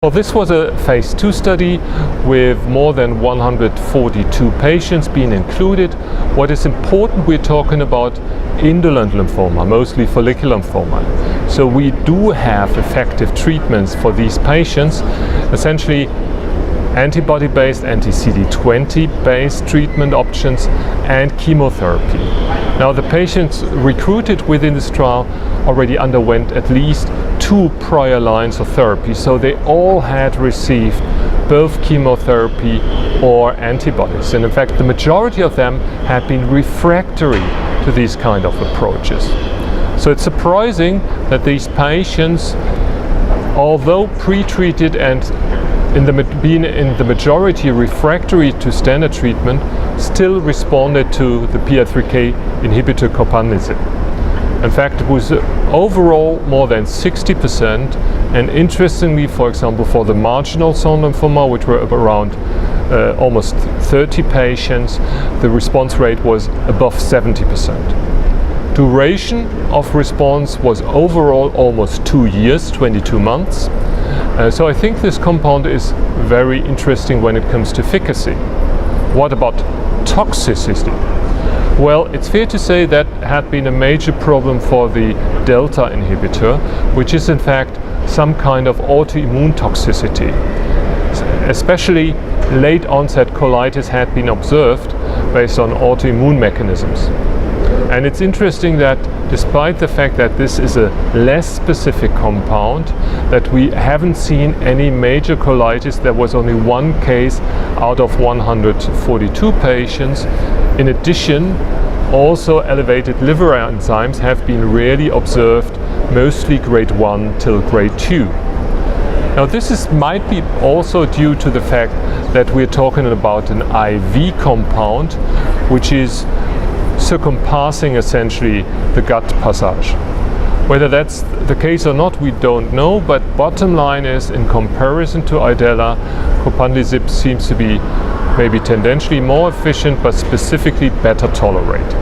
Well, this was a phase 2 study with more than 142 patients being included. What is important, we're talking about indolent lymphoma, mostly follicular lymphoma. So we do have effective treatments for these patients, essentially antibody-based, anti-CD20-based treatment options and chemotherapy. Now, the patients recruited within this trial already underwent at least 2 prior lines of therapy, so they all had received both chemotherapy or antibodies. And in fact, the majority of them had been refractory to these kind of approaches. So it's surprising that these patients, although pre-treated and being in the majority refractory to standard treatment, still responded to the PI3K inhibitor Copanlisib. In fact, it was overall more than 60%, and interestingly, for example, for the marginal zone lymphoma, which were around almost 30 patients, the response rate was above 70%. Duration of response was overall almost 2 years, 22 months. So I think this compound is very interesting when it comes to efficacy. What about toxicity? Well, it's fair to say that had been a major problem for the delta inhibitor, which is in fact some kind of autoimmune toxicity. Especially late onset colitis had been observed based on autoimmune mechanisms. And it's interesting that despite the fact that this is a less specific compound, that we haven't seen any major colitis. There was only 1 case out of 142 patients. In addition, also elevated liver enzymes have been rarely observed, mostly grade 1 till grade 2. Now this might be also due to the fact that we're talking about an IV compound, which is circumpassing essentially the gut passage. Whether that's the case or not, we don't know, but bottom line is, in comparison to Idela, Copanlisib seems to be maybe tendentially more efficient, but specifically better tolerated.